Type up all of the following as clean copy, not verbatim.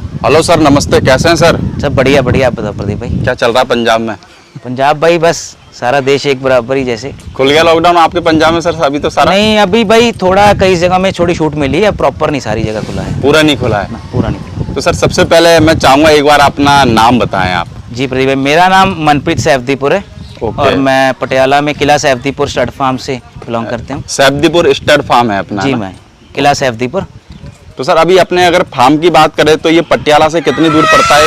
Hello sir, नमस्ते। कैसे हैं सर? सब बढ़िया बढ़िया। आप बताओ प्रदीप भाई। क्या चल रहा है पंजाब में? पंजाब भाई बस सारा देश एक बराबर ही जैसे। खुल गया लॉकडाउन आपके पंजाब में सर? अभी तो सारा नहीं, अभी भाई थोड़ा कई जगह में छोटी छूट मिली है, प्रॉपर नहीं सारी जगह खुला है। पूरा नहीं खुला है? पूरा नहीं खुला। तो सर सबसे पहले मैं चाहूंगा एक बार अपना नाम बताएं आप। जी प्रदीप भाई, मेरा नाम मनप्रीत सैफदीपुर है। ओके। और मैं पटियाला में किला सैफदीपुर स्टड फार्म से बिलोंग करते हूँ। सैफदीपुर स्टड फार्म है अपना? जी ना? मैं किला सैफदीपुर। तो सर अभी अपने अगर फार्म की बात करें तो ये पटियाला से कितनी दूर पड़ता है?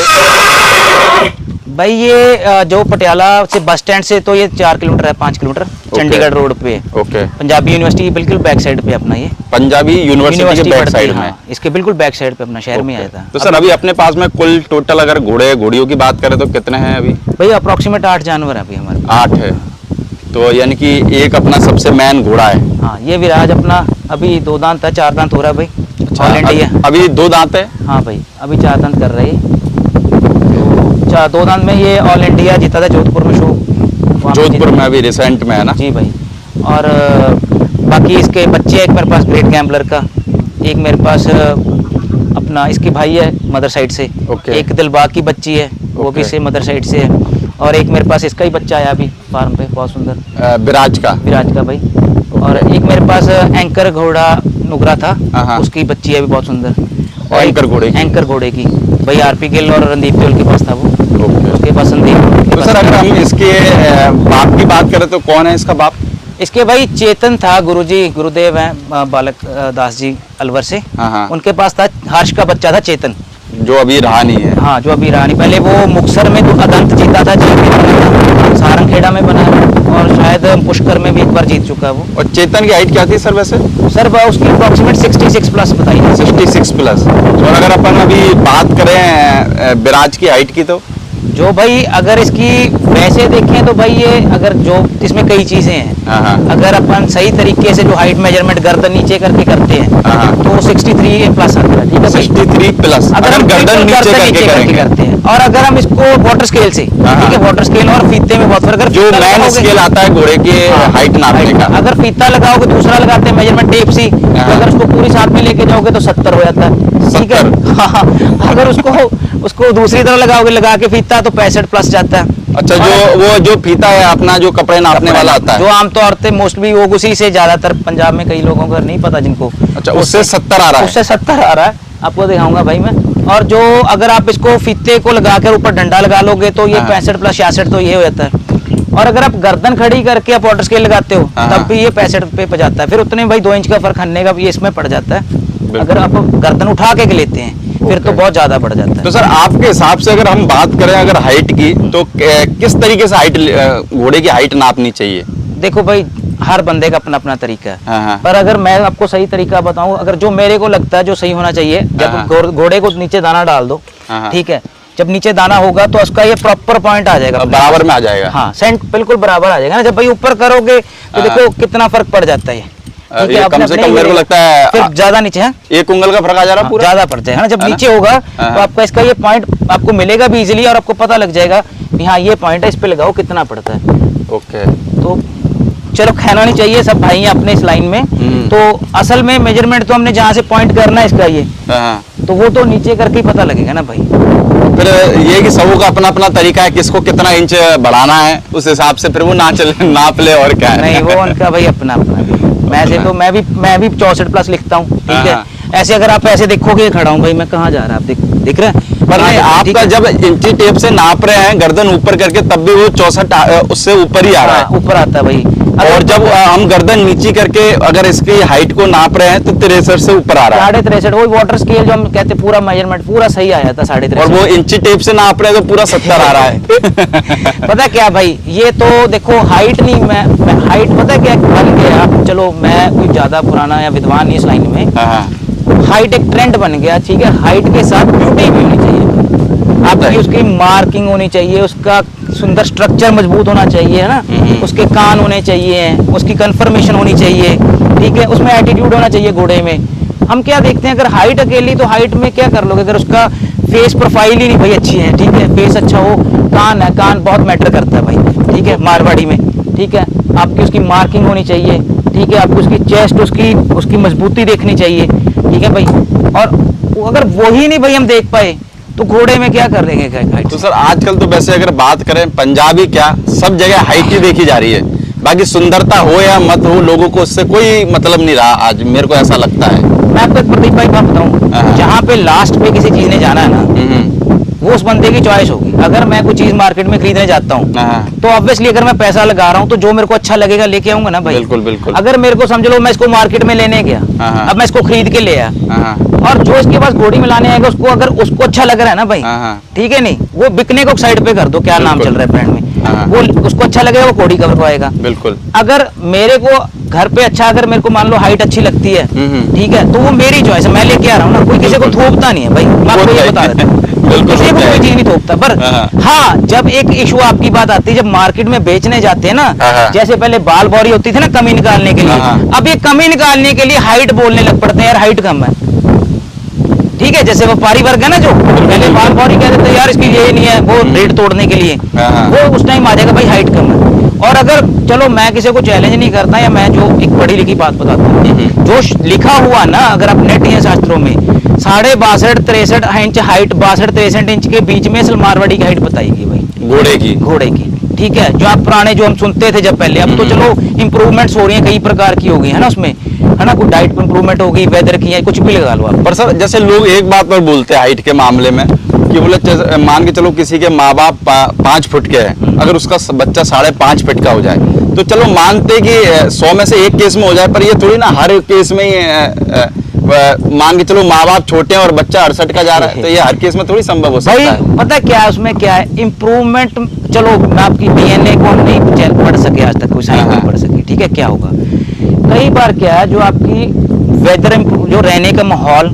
भाई ये जो पटियाला से बस स्टैंड से तो ये 4 किलोमीटर है, 5 किलोमीटर चंडीगढ़ रोड पे। ओके। पंजाबी यूनिवर्सिटी की बिल्कुल बैक साइड पे अपना ये पंजाबी यूनिवर्सिटी के बैक साइड में? हाँ, इसके बिल्कुल बैक साइड पे अपना शहर में आया था। तो सर अभी अपने पास में कुल टोटल अगर घोड़े घोड़ियों की बात करें तो कितने हैं अभी? भाई अप्रोक्सीमेट 8 जानवर है अभी हमारे। 8 है। तो यानी कि एक अपना सबसे मेन घोड़ा है। हाँ, ये विराज अपना अभी 2 दांत है, 4 दांत हो रहा है भाई। ऑल इंडिया अभी 2 दांत है? हाँ भाई, अभी 4 दांत कर रही है। तो 2 दांत में ये ऑल इंडिया जीता था जोधपुर में शो। जोधपुर में अभी रिसेंट में है ना? जी भाई। और बाकी इसके बच्चे, एक मेरे पास ग्रेट गैम्बलर का, एक मेरे पास अपना इसकी भाई है मदर साइड से। ओके। एक दिलबाग की बच्ची है, वो भी से मदर साइड से है। और एक मेरे पास इसका ही बच्चा आया अभी फार्म पे, बहुत सुंदर। विराज का भाई। और एक मेरे पास एंकर घोड़ा नुगरा था, उसकी बच्ची है भी बहुत सुंदर। और एंकर घोड़े की भाई आरपी गिल और रणदीप गिल के पास था वो। उसके पास संदीप। तो सर अगर हम इसके बाप की बात करें तो कौन है इसका बाप? इसके भाई चेतन था, गुरुदेव हैं बालक दास जी अलवर से। उनके पास था हर्ष का बच्चा था चेतन, जो अभी रहा नहीं है। हाँ, जो अभी रहा नहीं। पहले वो मुक्तसर में तो अदंत जीता था, सारंगखेड़ा में बना है, और शायद पुष्कर में भी एक बार जीत चुका है वो। और चेतन की हाइट क्या थी सर वैसे? सर उसकी अप्रोक्सीमेट 66 प्लस बताई है। 66 प्लस। और अगर अपन अभी बात करें विराज की हाइट की तो जो भाई अगर इसकी वैसे देखें तो भाई ये अगर जो इसमें कई चीजें हैं, अगर अपन सही तरीके से जो हाइट मेजरमेंट गर्दन नीचे करके करते हैं तो 63 प्लस आता है। ठीक है, 63 प्लस अगर हम गर्दन नीचे करके करते हैं। और अगर हम इसको वाटर स्केल से, ठीक है, वाटर स्केल और फीते में बहुत फर्क है। जो मैन स्केल आता है घोड़े के हाइट नापने का, अगर फीता लगाओगे, दूसरा लगाते हैं मेजरमेंट टेप से, तो अगर उसको पूरी साथ में लेके जाओगे तो 70 हो जाता है। ठीक है। हाँ, अगर उसको दूसरी तरह लगाओगे, लगा के फीता, तो 65 प्लस जाता है। अच्छा, जो फीता है अपना जो कपड़े नापने वाला आता है, जो आमतौर पे मोस्टली वो उसी से ज्यादातर पंजाब में कई लोगों को नहीं पता जिनको। अच्छा, उससे 70 आ रहा है? उससे 70 आ रहा है, आपको दिखाऊंगा भाई मैं। और जो अगर आप इसको फीते को लगाकर ऊपर डंडा लगा लोगे तो ये 65 प्लस 66 तो ये हो जाता है। और अगर आप गर्दन खड़ी करके आप वाटर स्केल लगाते हो तब भी ये 65 पे जाता है। फिर उतने भाई 2 इंच का फर्क हन्ने का भी इसमें पड़ जाता है। अगर आप गर्दन उठा के लेते हैं फिर तो बहुत ज्यादा बढ़ जाता है। तो सर आपके हिसाब से अगर हम बात करें अगर हाइट की, तो किस तरीके से हाइट घोड़े की हाइट नापनी चाहिए? देखो भाई, हर बंदे का अपना अपना तरीका है। पर अगर मैं आपको सही तरीका बताऊं, अगर जो मेरे को लगता है जो सही होना चाहिए, जब घोड़े को नीचे दाना डाल दो, ठीक है, जब नीचे दाना होगा तो उसका ये प्रॉपर पॉइंट आ जाएगा, बराबर में आ जाएगा। हाँ, सेंट बिल्कुल बराबर आ जाएगा ना। जब भाई ऊपर करोगे तो देखो कितना फर्क पड़ जाता है। ठीक है, कम से कम मेरे को लगता है फिर ज्यादा नीचे है, 1 उंगल का फर्क आ जा रहा है पूरा, ज्यादा पड़ता है ना। जब नीचे होगा तो आपका इसका ये पॉइंट आपको मिलेगा भी इजीली, और आपको पता लग जाएगा कि हाँ ये पॉइंट है, इस पे लगाओ कितना पड़ता है। ओके। तो चलो कहना नहीं चाहिए, सब भाई हैं अपने इस लाइन में। तो असल में मेजरमेंट तो हमने जहाँ से पॉइंट करना है इसका ये, तो वो तो नीचे करके ही पता लगेगा ना भाई। फिर ये कि सबों का अपना अपना तरीका है, किसको कितना इंच बढ़ाना है उस हिसाब से फिर वो नाप ले, और क्या है। नहीं, वो उनका भाई अपना अपना। मैं भी 64 प्लस लिखता हूँ, ठीक है। ऐसे अगर आप ऐसे देखोगे खड़ा हूँ भाई, मैं कहाँ जा रहा है आप दिख रहे हैं। पर नहीं, आपका जब इंची टेप से नाप रहे हैं गर्दन ऊपर करके, तब भी वो 64 उससे ऊपर ही आ रहा है, ऊपर आता है भाई। और जब हम गर्दन नीचे करके अगर इसकी हाइट को नाप रहे हैं तो 63 से ऊपर आ रहा है। 63.5 वही वाटर स्केल जो हम कहते हैं, पूरा मेजरमेंट पूरा सही आया था 63.5। और वो इंची टेप से नाप रहे हैं तो पूरा 70 आ रहा है। पता क्या भाई, ये तो देखो हाइट नहीं, मैं हाइट पता क्या बन गया। चलो मैं कोई ज्यादा पुराना या विद्वान नहीं इस लाइन में। हाइट एक ट्रेंड बन गया, ठीक है। हाइट के साथ ब्यूटी भी होनी चाहिए आपकी, उसकी मार्किंग होनी चाहिए, उसका सुंदर स्ट्रक्चर मजबूत होना चाहिए, है ना। उसके कान होने चाहिए, उसकी कंफर्मेशन होनी चाहिए, ठीक है। उसमें एटीट्यूड होना चाहिए घोड़े में। हम क्या देखते हैं, अगर हाइट अकेली, तो हाइट में क्या कर लोगे, अगर उसका फेस प्रोफाइल ही नहीं भाई अच्छी है, ठीक है, फेस अच्छा हो, कान है, कान बहुत मैटर करता है भाई, ठीक है, मारवाड़ी में, ठीक है। आपकी उसकी मार्किंग होनी चाहिए, ठीक है। आपको उसकी चेस्ट, उसकी मजबूती देखनी चाहिए, ठीक है भाई। और अगर वही नहीं भाई हम देख पाए तो घोड़े में क्या कर लेंगे हाइट? तो सर आजकल तो वैसे अगर बात करें पंजाबी क्या सब जगह हाइट ही देखी जा रही है, बाकी सुंदरता हो या मत हो लोगों को उससे कोई मतलब नहीं रहा आज, मेरे को ऐसा लगता है। मैं आपको एक प्रदीप भाई बात बताऊं, जहाँ पे लास्ट पे किसी चीज ने जाना है ना, वो उस बंदे की चॉइस होगी। अगर मैं कोई चीज मार्केट में खरीदने जाता हूँ तो ऑब्वियसली अगर मैं पैसा लगा रहा हूँ तो जो मेरे को अच्छा लगेगा लेके आऊंगा ना भाई। बिल्कुल बिल्कुल। अगर मेरे को समझ लो मैं इसको मार्केट में लेने गया, अब मैं इसको खरीद के ले आया, और जो इसके पास घोड़ी में लाने आएगा उसको अगर उसको अच्छा लग रहा है ना भाई, ठीक है नहीं, वो बिकने को साइड पे कर दो, क्या नाम चल रहा है ब्रांड में, वो उसको अच्छा लगेगा वो घोड़ी कवर पाएगा। बिल्कुल। अगर मेरे को घर पे अच्छा, अगर मेरे को मान लो हाइट अच्छी लगती है, ठीक है, तो वो मेरी चॉइस है, मैं लेके आ रहा हूँ ना, कोई किसी को थोपता नहीं है भाई, मैं आपको ये बता देता हूँ, किसी को कोई चीज नहीं थोपता। पर हाँ, जब एक इशू आपकी बात आती है, जब मार्केट में बेचने जाते हैं ना, जैसे पहले बाल बौरी होती थी ना कमी निकालने के लिए, अब ये कमी निकालने के लिए हाइट बोलने लग पड़ते हैं, यार हाइट कम है, ठीक है। जैसे व्यापारी वर्ग है ना, जो पहले बाल बौरी कह देते यार इसकी ये नहीं है, वो रेट तोड़ने के लिए, वो उस टाइम आ जाएगा भाई हाइट कम है। और अगर चलो मैं किसी को चैलेंज नहीं करता, या मैं जो एक पढ़ी लिखी बात बताता हूँ, जो लिखा हुआ ना, अगर आप नेट या शास्त्रों में 62-63 इंच हाइट, 62-63 इंच के बीच में मारवाड़ी की हाइट बताएगी भाई, घोड़े की, ठीक है। जो आप पुराने जो हम सुनते थे जब पहले, अब तो चलो इंप्रूवमेंट्स हो रही हैं, कई प्रकार की हो गई है ना उसमें, है ना, कोई डाइट पर इंप्रूवमेंट होगी, वेदर की है, कुछ भी लगा लो आप। पर सर जैसे लोग एक बात पर बोलते हैं हाइट के मामले में कि बोले मान के चलो किसी के माँ बाप 5 फुट के हैं, अगर उसका बच्चा 5.5 फुट का हो जाए तो चलो मानते कि 100 में से एक केस में हो जाए, पर ये थोड़ी ना हर केस में ही मान के चलो माँ बाप छोटे हैं और बच्चा 68 का जा रहा है, तो ये हर केस में थोड़ी संभव हो सकता है। पता क्या है उसमें, क्या है इम्प्रूवमेंट, चलो मैं आपकी डीएनए को नहीं पढ़ सके आज तक, कोई साइंस नहीं पढ़ सकी, ठीक है। क्या होगा कई बार, क्या है जो आपकी वेदर, जो रहने का माहौल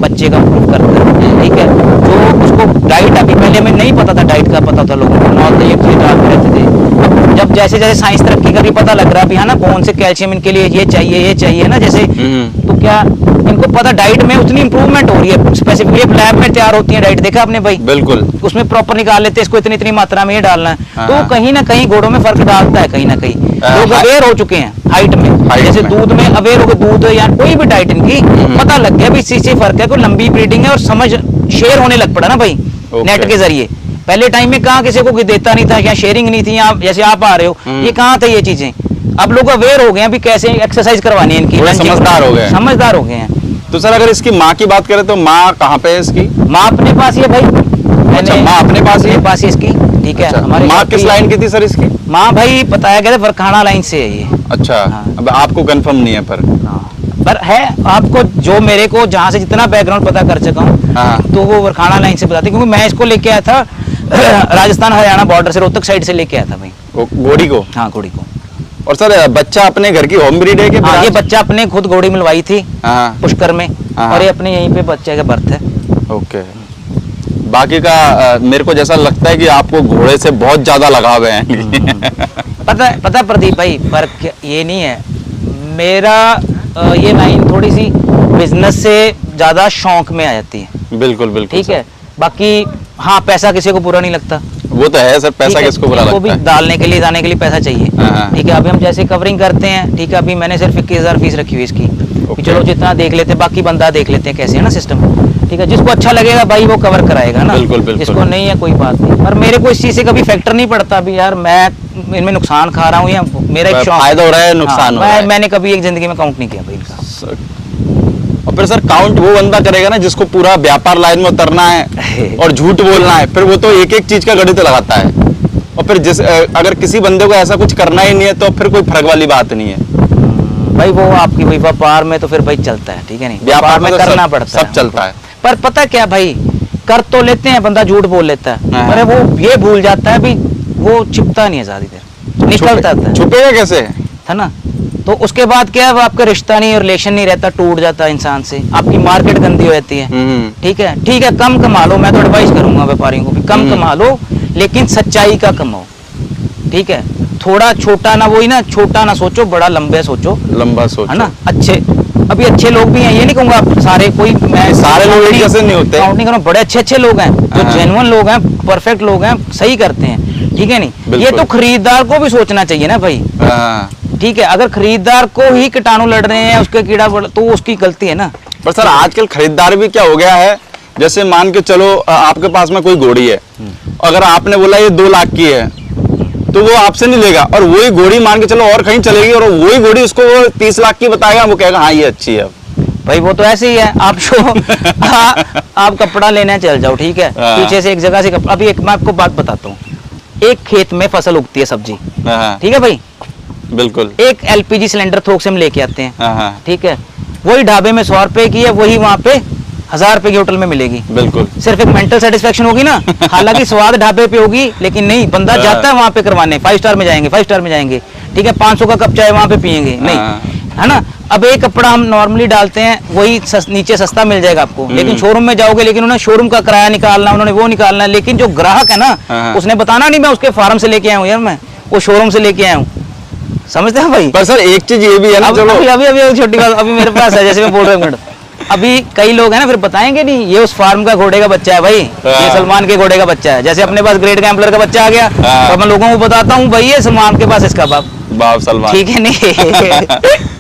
बच्चे का इम्प्रूव करता है, ठीक है। जो उसको डाइट, अभी पहले हमें नहीं पता था, डाइट का पता था लोगों को, नॉर्मल एक चीज डालते रहते थे। जब जैसे जैसे साइंस तरक्की कर रही, पता लग रहा है ना कौन से कैल्शियम इनके लिए ये चाहिए ना, जैसे तो क्या इनको पता, डाइट में उतनी इंप्रूवमेंट हो रही है, स्पेसिफिकली लैब में तैयार होती है डाइट, देखा आपने भाई, बिल्कुल, उसमें प्रॉपर निकाल लेते हैं इसको इतनी मात्रा में ये डालना है, तो कहीं ना कहीं घोड़ों में फर्क डालता है, कहीं ना कहीं लोग अवेयर हो चुके हैं हाइट में, जैसे दूध में अवेयर हो गए, दूध या कोई भी डाइट इनकी पता लग गया भी इससे फर्क है, कोई लंबी ब्रीडिंग है, और समझ शेयर होने लग पड़ा ना भाई नेट के जरिए। पहले टाइम में कहाँ किसी को देता नहीं था, या शेयरिंग नहीं थी, आप जैसे आप आ रहे हो, ये कहाँ थे ये चीजें, अब लोग अवेयर हो गए हैं भी कैसे एक्सरसाइज करवानी है इनकी, समझदार हो गए हैं। तो सर अगर इसकी माँ की बात करें तो माँ कहाँ पे है इसकी? माँ अपने पास ही है भाई। अच्छा, माँ अपने पास ही इसकी, ठीक है। अच्छा, हमारी माँ किस लाइन की थी सर इसकी? माँ भाई बताया गया था फरखाना लाइन से है ये। अच्छा, अब आपको कंफर्म नहीं है पर है, आपको जो मेरे को जहाँ से जितना बैकग्राउंड पता कर चुका हूँ, तो वो फरखाना लाइन से बताते, क्योंकि मैं इसको लेके आया था राजस्थान हरियाणा बॉर्डर से, रोहतक साइड से लेके आया था भाई घोड़ी को। हाँ, घोड़ी को। और सर बच्चा अपने घर की होम ब्रीड है कि? हाँ, ये बच्चा अपने खुद घोड़ी मिलवाई थी पुष्कर में, और ये अपने यहीं पे बच्चे का बर्थ है। ओके, बाकी का मेरे को जैसा लगता है कि आपको घोड़े से बहुत ज्यादा लगाव है। पता प्रदीप भाई, फर्क ये नहीं है, मेरा ये लाइन थोड़ी सी बिजनेस से ज्यादा शौक में आ जाती है। बिल्कुल बिल्कुल, ठीक है। बाकी हाँ, पैसा किसी को बुरा नहीं लगता, वो तो है सर, पैसा किसको बुरा लगता है, भी डालने के लिए जाने के लिए पैसा चाहिए, ठीक है। अभी हम जैसे कवरिंग करते हैं, ठीक है, अभी मैंने सिर्फ 21,000 फीस रखी हुई इसकी, चलो जितना देख लेते हैं, बाकी बंदा देख लेते हैं कैसे है ना सिस्टम, ठीक है। जिसको अच्छा लगेगा भाई वो कवर कराएगा ना, बिल्कुल, जिसको नहीं है कोई बात नहीं। पर मेरे को इस चीज से कभी फैक्टर नहीं पड़ता भी यार मैं इनमें नुकसान खा रहा हूँ या मेरा एक शौक, फायदा हो रहा है नुकसान हो रहा है, मैंने कभी एक जिंदगी में काउंट नहीं किया भाई इनका। और फिर सर काउंट वो बंदा करेगा ना जिसको पूरा व्यापार लाइन में उतरना है और झूठ बोलना है, फिर वो तो एक एक चीज का गणित लगाता है, और फिर अगर किसी बंदे को ऐसा कुछ करना ही नहीं है तो फिर कोई फर्क वाली बात नहीं है भाई। वो आपकी भाई व्यापार में तो फिर भाई चलता है, ठीक है, नहीं व्यापार में करना पड़ता है, सब चलता है। पर पता क्या भाई, कर तो लेते हैं, बंदा झूठ बोल लेता है, पर वो ये भूल जाता है भी वो छिपता नहीं है ज्यादा देर, निकलता है, छुपेगा कैसे है ना। तो उसके बाद क्या है, वो आपका रिश्ता नहीं, रिलेशन नहीं रहता, टूट जाता है इंसान से, आपकी मार्केट गंदी हो जाती है, ठीक है। ठीक है, कम कमा लो, मैं तो एडवाइस करूंगा व्यापारियों को भी कम कमा लो, लेकिन सच्चाई का कमाओ, ठीक है। थोड़ा छोटा ना, वही ना, छोटा ना सोचो, बड़ा लंबे सोचो, है ना। अभी अच्छे लोग भी हैं, ये नहीं कहूंगा आप सारे, कोई मैं सारे लोग एक जैसे नहीं होते, काउंट नहीं करूँ, बड़े अच्छे लोग हैं जो जेन्युइन लोग हैं, परफेक्ट लोग हैं, सही करते हैं, ठीक है नहीं। ये तो खरीदार को भी सोचना चाहिए ना भाई, ठीक है। अगर खरीदार को ही कीटाणु लड़ रहे हैं, उसके कीड़ा तो उसकी गलती है ना। पर सर आजकल खरीदार भी क्या हो गया है जैसे मान के चलो आपके पास में कोई घोड़ी है, अगर आपने बोला ये 2 लाख की है तो वो आपसे नहीं लेगा, और वही घोड़ी मान के चलो और कहीं चलेगी और वही घोड़ी उसको वो 30 लाख की बताएगा, वो कहेगा हाँ ये अच्छी है। भाई वो तो ऐसे ही है, आप आप कपड़ा लेने चल जाओ, ठीक है, हाँ। पीछे से एक जगह से अभी एक मैं आपको बात बताता हूँ, एक खेत में फसल उगती है सब्जी, हाँ, ठीक है भाई, बिल्कुल। एक एलपीजी सिलेंडर थोक से हम लेके आते हैं, हाँ, ठीक है, वही ढाबे में 100 रुपए की है, वही वहां पे 1000 रुपए की होटल में मिलेगी। बिल्कुल। सिर्फ एक मेंटल सेटिस्फेक्शन होगी ना, हालांकि स्वाद ढाबे पे होगी, लेकिन नहीं, बंदा जाता है वहां पे करवाने, 5 स्टार में जाएंगे, 5 स्टार में जाएंगे, ठीक है, 500 का कप चाय वहां पे पियेंगे नहीं, है ना। अब एक कपड़ा हम नॉर्मली डालते हैं, वही नीचे सस्ता मिल जाएगा आपको, लेकिन शोरूम में जाओगे, लेकिन उन्होंने शोरूम का किराया निकालना, उन्होंने वो निकालना है, लेकिन जो ग्राहक है ना, उसने बताना नहीं मैं उसके फार्म से लेके आया हूँ यार, मैं वो शोरूम से लेके आया हूँ, समझते हैं भाई। पर सर एक चीज ये भी है ना, चलो अभी छोटी बात अभी मेरे पास है, जैसे मैं बोल रहा हूँ, अभी कई लोग हैं ना फिर बताएंगे नहीं ये उस फार्म का घोड़े का बच्चा है भाई, ये सलमान के घोड़े का बच्चा है, जैसे अपने पास ग्रेट गैम्बलर का बच्चा आ गया, तो मैं लोगों को बताता हूँ भाई ये सलमान के पास इसका बाप सलमान, ठीक है नहीं।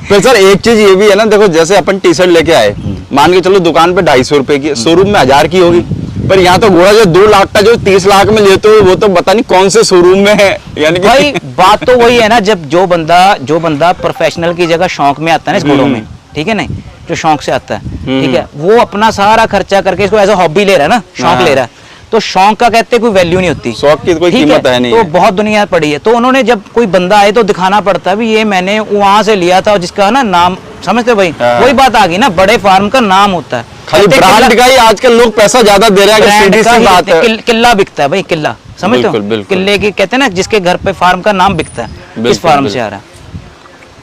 तो सर एक चीज ये भी है ना, देखो जैसे अपन टी शर्ट लेके आए, मान के चलो दुकान पे 250 रुपए की, शोरूम में 1000 की होगी, पर यहाँ तो घोड़ा जो 2 लाख का जो 30 लाख में लेते हो वो तो पता नहीं कौन से शोरूम में है, यानी कि भाई बात तो वही है ना, जब जो बंदा प्रोफेशनल की जगह शौक में आता है ना इस घोड़ों में, ठीक है नहीं, जो शौक से आता है, ठीक है, वो अपना सारा खर्चा करके इसको एज अ हॉबी ले रहा है ना, शौक ले रहा है, तो शौक का कहते कोई वैल्यू नहीं होती, शौक की कोई कीमत है नहीं, तो बहुत दुनिया पड़ी है, तो उन्होंने जब कोई बंदा आए तो दिखाना पड़ता है भी ये मैंने वहां से लिया था, जिसका ना नाम समझते हो भाई, वही बात आ गई ना, बड़े फार्म का नाम होता है, खाली ब्रांड का ही आजकल लोग पैसा ज्यादा दे रहे हैं, सीधी सी बात है, किला बिकता है भाई, किला समझते हो, किले की कहते हैं ना, जिसके घर पे फार्म का नाम बिकता है, इस फार्म से आ रहा है।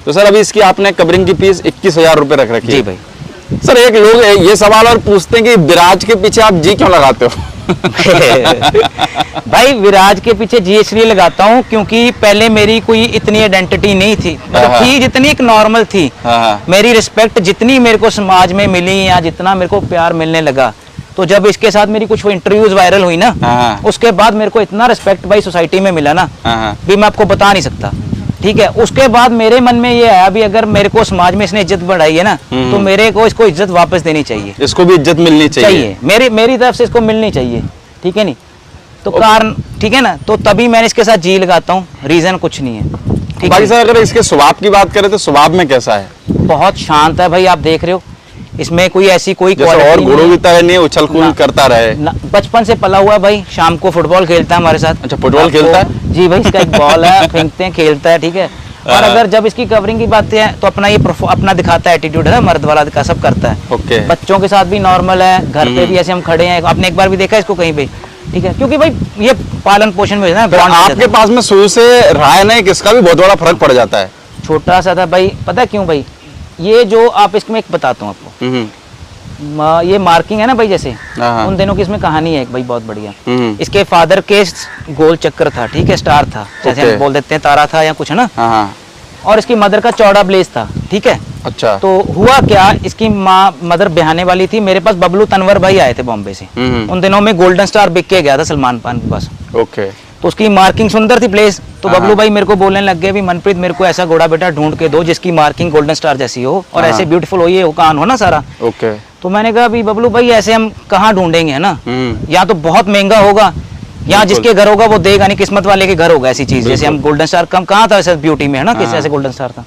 तो सर अभी इसकी आपने कवरिंग की फीस 21,000 रुपए रख रखी है। जी भाई। सर एक लोग ये सवाल और पूछते हैं कि विराज के पीछे आप जी क्यों लगाते हो? भाई विराज के पीछे जी इसलिए लगाता हूँ क्योंकि पहले मेरी कोई इतनी आइडेंटिटी नहीं थी, मतलब थी जितनी एक नॉर्मल थी, मेरी रिस्पेक्ट जितनी मेरे को समाज में मिली या जितना मेरे को प्यार मिलने लगा, तो जब इसके साथ मेरी कुछ इंटरव्यूज वायरल हुई ना, उसके बाद मेरे को इतना रिस्पेक्ट भाई सोसाइटी में मिला ना, भी मैं आपको बता नहीं सकता, ठीक है। उसके बाद मेरे मन में ये आया भी अगर मेरे को समाज में इसने इज्जत बढ़ाई है ना, तो मेरे को इसको इज्जत वापस देनी चाहिए, इसको भी इज्जत मिलनी चाहिए, मेरी तरफ से इसको मिलनी चाहिए, ठीक है नहीं, तो कारण ठीक है ना, तो तभी मैंने इसके साथ जी लगाता हूँ, रीजन कुछ नहीं है। भाई सर अगर इसके स्वभाव की बात करें तो स्वभाव में कैसा है? बहुत शांत है भाई, आप देख रहे हो, इसमें कोई ऐसी कोई और घोड़ों की तरह नहीं उछल कूद करता रहे, बचपन से पला हुआ भाई, शाम को फुटबॉल खेलता है हमारे साथ। अच्छा फुटबॉल खेलता है? जी भाई, इसका एक बॉल है, फेंकते हैं, खेलता है, ठीक है। और अगर जब इसकी कवरिंग की बात है तो अपना ये अपना दिखाता है, एटीट्यूड है ना, मर्द वाला दिखा, सब करता है। ओके। बच्चों के साथ भी नॉर्मल है, घर पे भी ऐसे हम खड़े हैं, आपने एक बार भी देखा इसको कहीं पे, ठीक है, क्योंकि भाई ये पालन पोषण में है ना। आपके पास में शुरू से रहा है ना, इसका भी बहुत बड़ा फर्क पड़ जाता है। छोटा सा था भाई, पता क्यों भाई, ये जो आप इसमें एक बताता हूँ आपको, ये मार्किंग है ना भाई, जैसे उन दिनों की इसमें कहानी है एक भाई बहुत बढ़िया। इसके फादर के गोल चक्कर था, ठीक है, स्टार था, जैसे हम बोल देते हैं तारा था या कुछ है ना, और इसकी मदर का चौड़ा ब्लेज था, ठीक है। अच्छा। तो हुआ क्या, इसकी माँ मदर बहाने वाली थी, मेरे पास बबलू तनवर भाई आए थे बॉम्बे से, उन दिनों में गोल्डन स्टार बिक के गया था सलमान खान के पास। ओके। तो उसकी मार्किंग सुंदर थी प्लेस, तो बबलू भाई मेरे को बोलने लग गए भी मनप्रीत मेरे को ऐसा घोड़ा बेटा ढूंढ के दो जिसकी मार्किंग गोल्डन स्टार जैसी हो और ऐसे ब्यूटीफुल हो, ये कान हो ना सारा। ओके। तो मैंने कहा भी बबलू भाई ऐसे हम कहाँ ढूंढेंगे, है ना, या तो बहुत महंगा होगा, या जिसके घर होगा वो देगा नहीं, किस्मत वाले के घर होगा ऐसी चीज, जैसे हम गोल्डन स्टार कम कहाँ था वैसे ब्यूटी में, है ना, किस ऐसे गोल्डन स्टार था।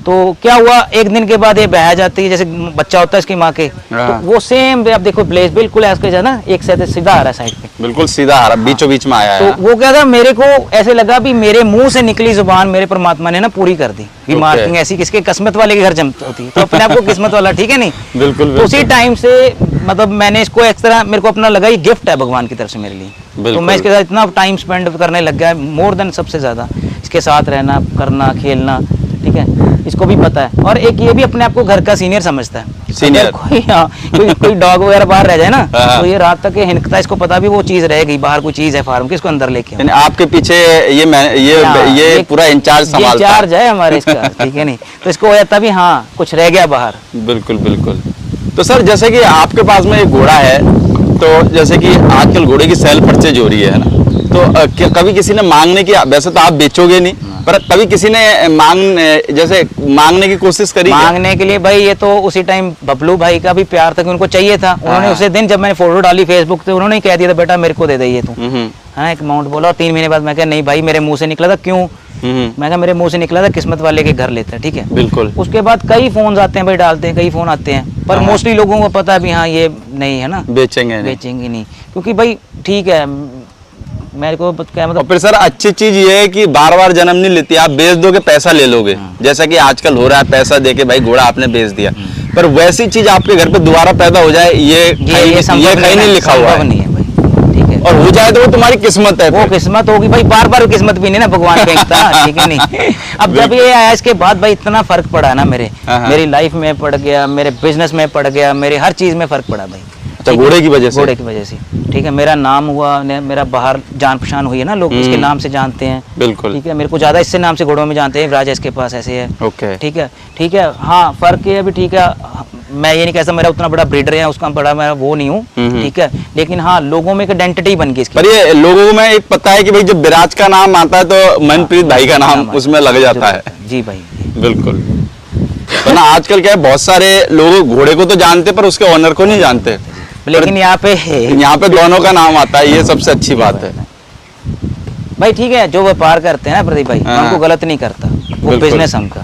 तो क्या हुआ, एक दिन के बाद ये बह जाती है, जैसे बच्चा होता है इसकी माँ के, तो वो सेम आप देखो ब्लेज बिल्कुल ऐसे ना, एक साइड सीधा आ रहा है, साइड पे बिल्कुल सीधा आ रहा, बीचों बीच में आया है। तो वो क्या था, मेरे को ऐसे लगा भी मेरे मुंह से निकली जुबान मेरे परमात्मा ने ना पूरी कर दी, कि मार्किंग ऐसी किसके किस्मत वाले के घर जमती होती, तो अपने आप को किस्मत वाला, ठीक है नहीं, बिल्कुल। तो उसी टाइम से मतलब मैंने इसको एक तरह मेरे को अपना लगा ये गिफ्ट है भगवान की तरफ से मेरे लिए, तो मैं इसके साथ इतना टाइम स्पेंड करने लग गया, मोर देन सबसे ज्यादा इसके साथ रहना, करना, खेलना, ठीक है, इसको भी पता है। और एक ये भी अपने आप को घर का सीनियर समझता है, सीनियर कोई डॉग वगैरह बाहर रह जाए ना, तो ये रात तक हिनकता है, इसको पता भी वो चीज रह गई बाहर, कोई चीज है फार्म की, इसको अंदर लेके आपके पीछे ये पूरा इंचार्ज संभालता है, इंचार्ज है हमारे इसका, ठीक है नहीं, तो इसको हो जाता भी हाँ कुछ रह गया बाहर। बिल्कुल बिल्कुल। तो सर जैसे कि आपके पास में एक घोड़ा है, तो जैसे कि आजकल घोड़े की सेल परचेज हो रही है ना, तो कभी किसी ने मांगने की, वैसे तो आप बेचोगे नहीं, पर कभी किसी ने जैसे मांगने की कोशिश करी क्या? मांगने के लिए भाई ये तो उसी टाइम बबलू भाई का भी प्यार था कि उनको चाहिए था। उन्होंने हाँ। उसे दिन जब मैंने फोटो डाली फेसबुक पे उन्होंने ही कह दिया था बेटा मेरे को दे दे ये तू। हाँ एक अमाउंट बोला और 3 महीने बाद मैं कहा नहीं भाई मेरे मुंह से निकला था क्यों, मैं कहा मेरे मुंह से निकला था किस्मत वाले के घर लेता है, ठीक है। बिल्कुल। उसके बाद कई फोन आते हैं भाई, डालते हैं कई फोन आते हैं, पर हाँ। मोस्टली लोगों को पता है भी हाँ ये नहीं है ना, बेचेंगे नहीं। बेचेंगे नहीं, क्योंकि भाई ठीक है मेरे को क्या और मतलब। फिर सर अच्छी चीज ये है कि बार बार जन्म नहीं लेती, आप बेच दोगे पैसा ले लोगे, जैसा कि आजकल हो रहा है, पैसा देके भाई घोड़ा आपने बेच दिया, पर वैसी चीज आपके घर पे दोबारा पैदा हो जाए ये कहीं नहीं लिखा हुआ है, नहीं है भाई, ठीक है। और हो जाए तो वो तुम्हारी किस्मत है वो फिर। किस्मत होगी भाई, बार बार किस्मत भी नहीं ना भगवान फेंकता, ठीक है नहीं। अब जब ये आया इसके बाद भाई इतना फर्क पड़ा ना हाँ। मेरी लाइफ में पड़ गया, मेरे बिजनेस में पड़ गया, मेरे हर चीज में फर्क पड़ा भाई। अच्छा, घोड़े की वजह से? घोड़े की वजह से, ठीक है। मेरा नाम हुआ, मेरा बाहर जान पहचान हुई है ना, लोग इसके नाम से जानते हैं, बिल्कुल। ठीक है। मेरे को ज्यादा इससे नाम से घोड़ों में जानते हैं, राजेश के पास ऐसे है, ओके। ठीक है, ठीक है। हाँ फर्क ये अभी ठीक है, मैं ये नहीं कहता मेरा उतना बड़ा ब्रीडर है उसका बड़ा मैं वो नहीं हूँ, ठीक है, लेकिन हाँ लोगों में एक आइडेंटिटी बन गई इसकी। पर ये लोगों में एक पता है कि भाई जब विराज का नाम आता है तो मनप्रीत भाई का नाम उसमें लग जाता है। जी भाई, बिल्कुल। तो ना आजकल क्या है, बहुत सारे लोग घोड़े को तो जानते पर उसके ऑनर को नहीं जानते, लेकिन यहाँ पे दोनों का नाम आता है, ये सबसे अच्छी बात है। भाई ठीक है, जो व्यापार करते हैं ना प्रदीप भाई, हाँ। उनको गलत नहीं करता, वो बिल्कुल। बिजनेस हमका,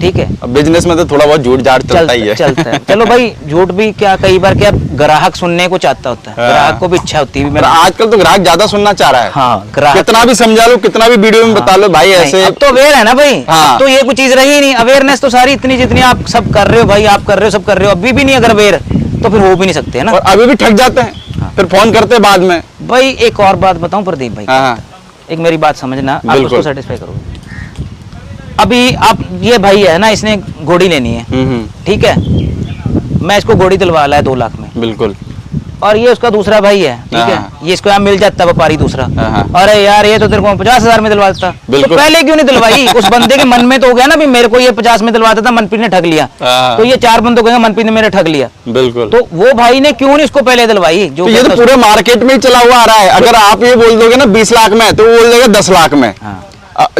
ठीक है। अब बिजनेस में तो थोड़ा बहुत झूठ झाट चलता ही है। चलता है। चलो भाई झूठ भी क्या, कई बार क्या ग्राहक सुनने को चाहता होता है, हाँ। ग्राहक को भी इच्छा होती है पर आजकल तो ग्राहक ज्यादा सुनना चाह रहा है। हाँ ग्राहक कितना भी समझा लो, कितना भी वीडियो में बता लो भाई नहीं, ऐसे। अब तो अवेयर है ना भाई, हाँ। अब तो ये कुछ चीज रही नहीं, अवेयरनेस तो सारी इतनी जितनी आप सब कर रहे हो भाई, आप कर रहे हो, सब कर रहे हो, अभी भी नहीं अगर अवेयर तो फिर हो भी नहीं सकते है ना। और अभी भी ठग जाते हैं, फिर फोन करते हैं बाद में। भाई एक और बात बताऊं प्रदीप भाई, हाँ। एक मेरी बात समझना, आप बिल्कुल। उसको सेटिस्फाई करो। अभी आप ये भाई है ना, इसने घोड़ी लेनी है, ठीक है, मैं इसको घोड़ी दिलवा लाया 2 लाख में, बिल्कुल। और ये उसका दूसरा भाई है, ठीक है, हाँ। ये इसको यहाँ मिल जाता व्यापारी दूसरा, हाँ। अरे यार ये तो तेरे को 50,000 में दिलवा देता, तो बिल्कुल। पहले क्यों नहीं दिलवाई? उस बंदे के मन में तो हो गया ना भी मेरे को ये 50 में दिलवा देता, मनप्रीत ने ठग लिया, हाँ। तो ये 4 बंदों कहेंगे मनप्रीत ने मेरे ठग लिया, बिल्कुल। तो वो भाई ने क्यों नहीं उसको पहले दिलवाई? जो तो ये तो पूरे मार्केट में ही चला हुआ आ रहा है। अगर आप ये बोल दोगे ना 20 लाख में, तो वो बोल देगा 10 लाख में। हाँ।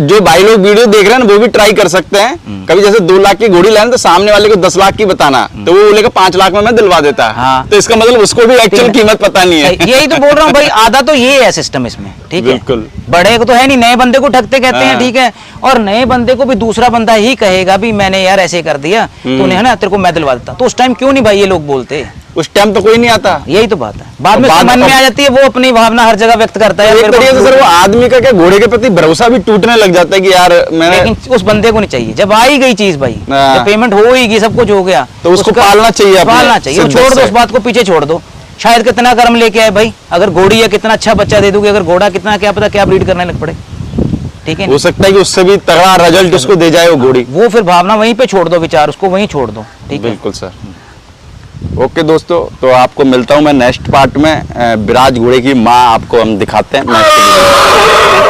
जो भाई लोग वीडियो देख रहे हैं ना, वो भी ट्राई कर सकते हैं। कभी जैसे 2 लाख की घोड़ी लाना तो सामने वाले को 10 लाख की बताना, तो वो बोलेगा 5 लाख में मैं दिलवा देता है। हाँ। तो इसका मतलब उसको भी एक्चुअल कीमत पता नहीं है। यही तो बोल रहा हूँ भाई, आधा तो ये है सिस्टम इसमें, ठीक है। बिल्कुल। बड़े को तो है नहीं, नए बंदे को ठगते कहते हैं, हाँ। ठीक है, और नए बंदे को भी दूसरा बंदा ही कहेगा भी मैंने यार ऐसे कर दिया, तूने है ना तेरे को मैं दिलवा देता, तो उस टाइम क्यों नहीं भाई ये लोग बोलते? उस टाइम तो कोई नहीं आता। यही तो बात है, बाद में बाद मन में में- आ जाती है, वो अपनी भावना हर जगह व्यक्त करता है। एक मेरे को तरीके से सर वो आदमी का क्या घोड़े के प्रति भरोसा भी टूटने लग जाता है कि यार मैंने, लेकिन उस बंदे को नहीं चाहिए, जब आई गई चीज भाई, हाँ। जब पेमेंट हो ही गई, सब कुछ हो गया, तो उसको उसका- पालना चाहिए अपने पालना चाहिए, वो शिद्दत छोड़ दो से। उस बात को, पीछे छोड़ दो। शायद कितना कर्म लेके आए भाई, अगर घोड़ी है कितना अच्छा बच्चा दे दोगे, अगर घोड़ा कितना क्या पता क्या ब्रीड करने लग पड़े, ठीक है। हो सकता है कि उससे भी तगड़ा रिजल्ट उसको दे जाए वो घोड़ी। वो फिर भावना वहीं पे छोड़ दो, विचार उसको वहीं छोड़ दो, ठीक है। बिल्कुल सर। ओके दोस्तों, तो आपको मिलता हूं मैं नेक्स्ट पार्ट में। विराज घोड़े की माँ आपको हम दिखाते हैं नेक्स्ट।